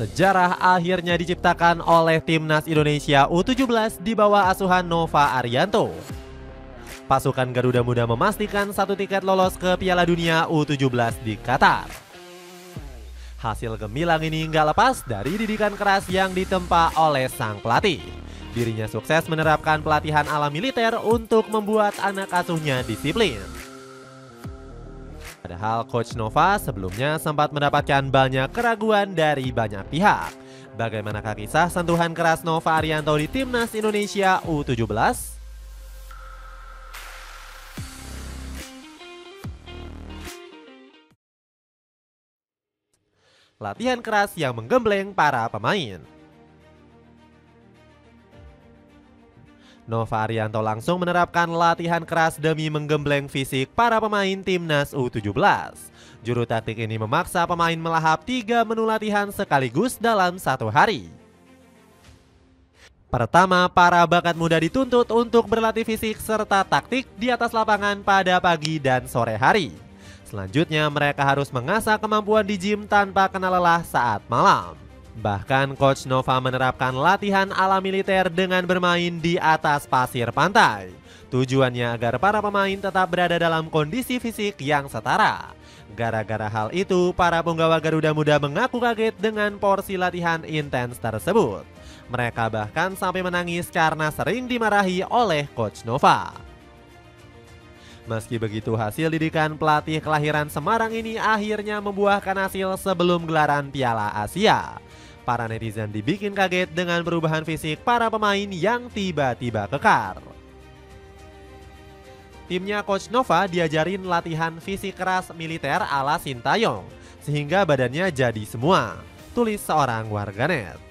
Sejarah akhirnya diciptakan oleh Timnas Indonesia U17 di bawah asuhan Nova Arianto. Pasukan Garuda Muda memastikan satu tiket lolos ke Piala Dunia U17 di Qatar. Hasil gemilang ini nggak lepas dari didikan keras yang ditempa oleh sang pelatih. Dirinya sukses menerapkan pelatihan ala militer untuk membuat anak asuhnya disiplin. Padahal Coach Nova sebelumnya sempat mendapatkan banyak keraguan dari banyak pihak. Bagaimanakah kisah sentuhan keras Nova Arianto di Timnas Indonesia U17? Latihan keras yang menggembleng para pemain. Nova Arianto langsung menerapkan latihan keras demi menggembleng fisik para pemain Timnas U17. Juru taktik ini memaksa pemain melahap 3 menu latihan sekaligus dalam satu hari. Pertama, para bakat muda dituntut untuk berlatih fisik serta taktik di atas lapangan pada pagi dan sore hari. Selanjutnya, mereka harus mengasah kemampuan di gym tanpa kena lelah saat malam. Bahkan Coach Nova menerapkan latihan ala militer dengan bermain di atas pasir pantai. Tujuannya agar para pemain tetap berada dalam kondisi fisik yang setara. Gara-gara hal itu, para punggawa Garuda Muda mengaku kaget dengan porsi latihan intens tersebut. Mereka bahkan sampai menangis karena sering dimarahi oleh Coach Nova. Meski begitu, hasil didikan pelatih kelahiran Semarang ini akhirnya membuahkan hasil sebelum gelaran Piala Asia. Para netizen dibikin kaget dengan perubahan fisik para pemain yang tiba-tiba kekar. Timnya Coach Nova diajarin latihan fisik keras militer ala Sintayong, sehingga badannya jadi semua, tulis seorang warganet.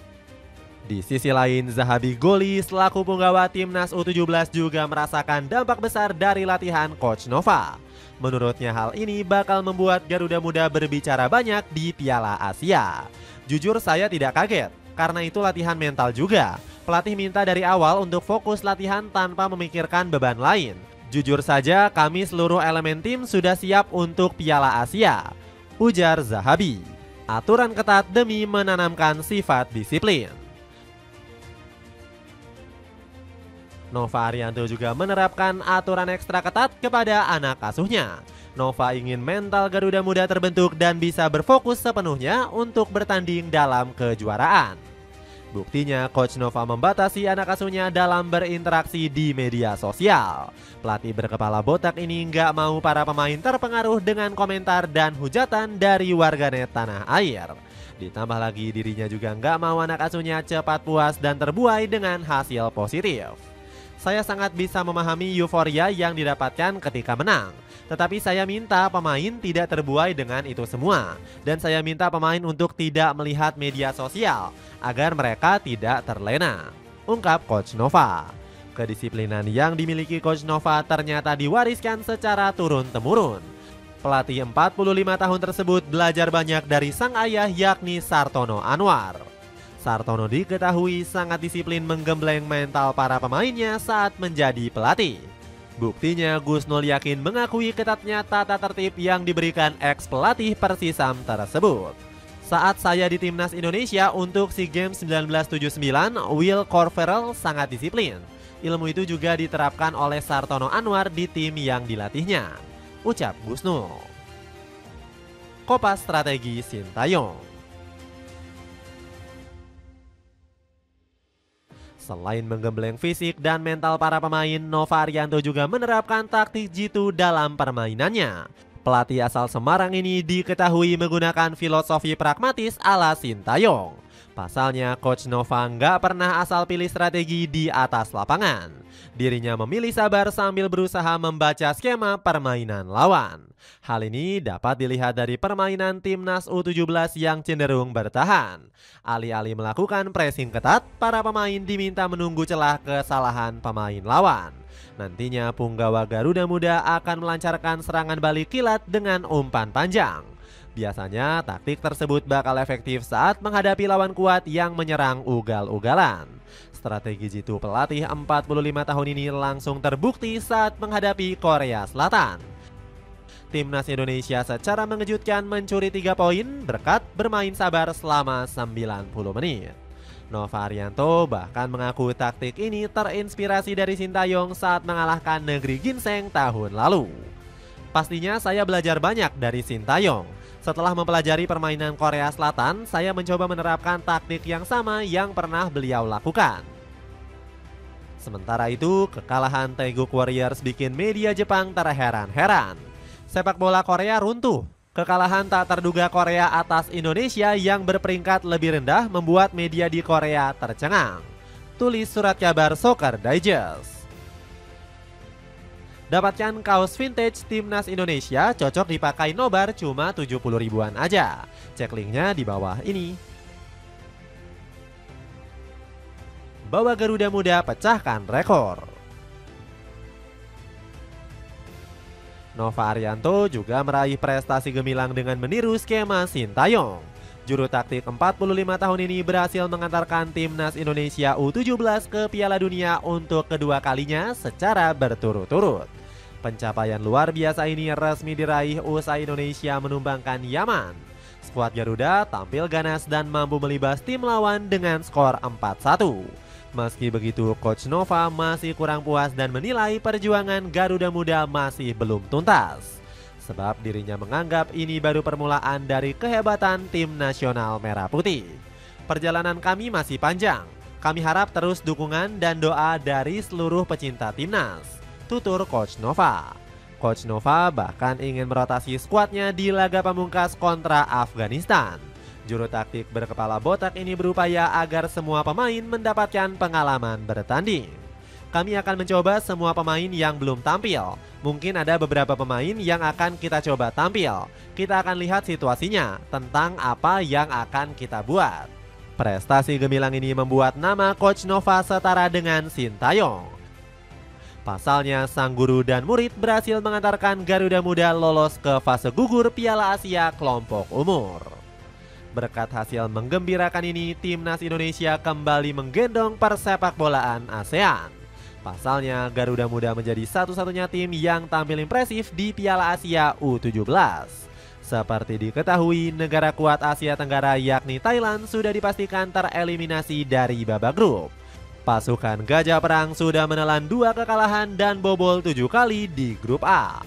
Di sisi lain, Zahabi Goli selaku punggawa Timnas U17 juga merasakan dampak besar dari latihan Coach Nova. Menurutnya hal ini bakal membuat Garuda Muda berbicara banyak di Piala Asia. Jujur saya tidak kaget, karena itu latihan mental juga. Pelatih minta dari awal untuk fokus latihan tanpa memikirkan beban lain. Jujur saja kami seluruh elemen tim sudah siap untuk Piala Asia, ujar Zahabi. Aturan ketat demi menanamkan sifat disiplin. Nova Arianto juga menerapkan aturan ekstra ketat kepada anak asuhnya. Nova ingin mental Garuda Muda terbentuk dan bisa berfokus sepenuhnya untuk bertanding dalam kejuaraan. Buktinya, Coach Nova membatasi anak asuhnya dalam berinteraksi di media sosial. Pelatih berkepala botak ini nggak mau para pemain terpengaruh dengan komentar dan hujatan dari warganet tanah air. Ditambah lagi dirinya juga nggak mau anak asuhnya cepat puas dan terbuai dengan hasil positif. Saya sangat bisa memahami euforia yang didapatkan ketika menang. Tetapi saya minta pemain tidak terbuai dengan itu semua. Dan saya minta pemain untuk tidak melihat media sosial agar mereka tidak terlena, ungkap Coach Nova. Kedisiplinan yang dimiliki Coach Nova ternyata diwariskan secara turun-temurun. Pelatih 45 tahun tersebut belajar banyak dari sang ayah yakni Sartono Anwar. Sartono diketahui sangat disiplin menggembleng mental para pemainnya saat menjadi pelatih. Buktinya Gus Nul yakin mengakui ketatnya tata tertib yang diberikan ex-pelatih Persisam tersebut. Saat saya di Timnas Indonesia untuk SEA Games 1979, Will Corferel sangat disiplin. Ilmu itu juga diterapkan oleh Sartono Anwar di tim yang dilatihnya, ucap Gus Nul. Kopas Strategi Sintayong. Selain menggembleng fisik dan mental para pemain, Nova Arianto juga menerapkan taktik jitu dalam permainannya. Pelatih asal Semarang ini diketahui menggunakan filosofi pragmatis ala Sintayong. Pasalnya, Coach Nova nggak pernah asal pilih strategi di atas lapangan. Dirinya memilih sabar sambil berusaha membaca skema permainan lawan. Hal ini dapat dilihat dari permainan Timnas U17 yang cenderung bertahan. Alih-alih melakukan pressing ketat, para pemain diminta menunggu celah kesalahan pemain lawan. Nantinya punggawa Garuda Muda akan melancarkan serangan balik kilat dengan umpan panjang. Biasanya taktik tersebut bakal efektif saat menghadapi lawan kuat yang menyerang ugal-ugalan. Strategi jitu pelatih 45 tahun ini langsung terbukti saat menghadapi Korea Selatan. timnas Indonesia secara mengejutkan mencuri 3 poin berkat bermain sabar selama 90 menit. Nova Arianto bahkan mengaku taktik ini terinspirasi dari Sintayong saat mengalahkan negeri ginseng tahun lalu. Pastinya saya belajar banyak dari Sintayong. Setelah mempelajari permainan Korea Selatan, saya mencoba menerapkan taktik yang sama yang pernah beliau lakukan. Sementara itu, kekalahan Taeguk Warriors bikin media Jepang terheran-heran. Sepak bola Korea runtuh. Kekalahan tak terduga Korea atas Indonesia yang berperingkat lebih rendah membuat media di Korea tercengang. Tulis surat kabar Soccer Digest. Dapatkan kaos vintage timnas Indonesia cocok dipakai nobar cuma 70 ribuan aja. Cek linknya di bawah ini. Bawa Garuda Muda pecahkan rekor. Nova Arianto juga meraih prestasi gemilang dengan meniru skema Sintayong. Juru taktik 45 tahun ini berhasil mengantarkan timnas Indonesia U17 ke Piala Dunia untuk kedua kalinya secara berturut-turut. Pencapaian luar biasa ini resmi diraih usai Indonesia menumbangkan Yaman. Skuad Garuda tampil ganas dan mampu melibas tim lawan dengan skor 4-1. Meski begitu, Coach Nova masih kurang puas dan menilai perjuangan Garuda Muda masih belum tuntas. Sebab dirinya menganggap ini baru permulaan dari kehebatan tim nasional Merah Putih. Perjalanan kami masih panjang. Kami harap terus dukungan dan doa dari seluruh pecinta timnas, tutur Coach Nova. Coach Nova bahkan ingin merotasi skuadnya di laga pamungkas kontra Afghanistan. Juru taktik berkepala botak ini berupaya agar semua pemain mendapatkan pengalaman bertanding. Kami akan mencoba semua pemain yang belum tampil. Mungkin ada beberapa pemain yang akan kita coba tampil. Kita akan lihat situasinya tentang apa yang akan kita buat. Prestasi gemilang ini membuat nama Coach Nova setara dengan Sintayong. Pasalnya, sang guru dan murid berhasil mengantarkan Garuda Muda lolos ke fase gugur Piala Asia kelompok umur. Berkat hasil menggembirakan ini, timnas Indonesia kembali menggendong persepak bolaan ASEAN. Pasalnya, Garuda Muda menjadi satu-satunya tim yang tampil impresif di Piala Asia U17. Seperti diketahui, negara kuat Asia Tenggara yakni Thailand sudah dipastikan tereliminasi dari babak grup. Pasukan Gajah Perang sudah menelan 2 kekalahan dan bobol 7 kali di grup A.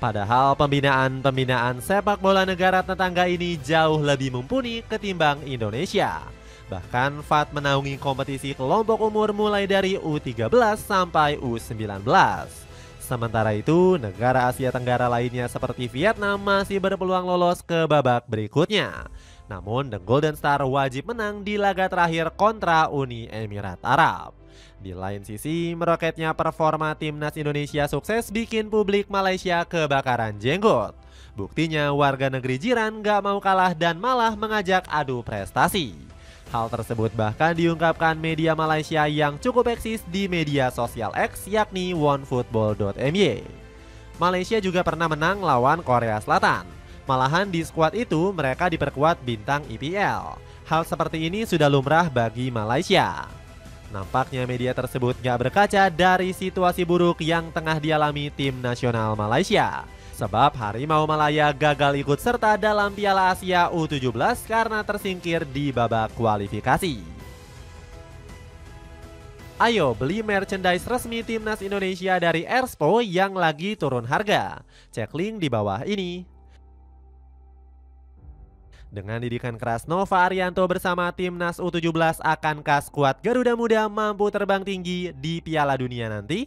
Padahal pembinaan sepak bola negara tetangga ini jauh lebih mumpuni ketimbang Indonesia. Bahkan FAT menaungi kompetisi kelompok umur mulai dari U13 sampai U19. Sementara itu, negara Asia Tenggara lainnya seperti Vietnam masih berpeluang lolos ke babak berikutnya. Namun, The Golden Star wajib menang di laga terakhir kontra Uni Emirat Arab. Di lain sisi, meroketnya performa timnas Indonesia sukses bikin publik Malaysia kebakaran jenggot. Buktinya warga negeri jiran gak mau kalah dan malah mengajak adu prestasi. Hal tersebut bahkan diungkapkan media Malaysia yang cukup eksis di media sosial X yakni onefootball.my. Malaysia juga pernah menang lawan Korea Selatan. Malahan di skuad itu mereka diperkuat bintang IPL. Hal seperti ini sudah lumrah bagi Malaysia. Nampaknya media tersebut gak berkaca dari situasi buruk yang tengah dialami tim nasional Malaysia. Sebab Harimau Malaya gagal ikut serta dalam Piala Asia U17 karena tersingkir di babak kualifikasi. Ayo beli merchandise resmi timnas Indonesia dari Erspo yang lagi turun harga. Cek link di bawah ini. Dengan didikan keras Nova Arianto bersama timnas U17, akankah skuad Garuda Muda mampu terbang tinggi di Piala Dunia nanti?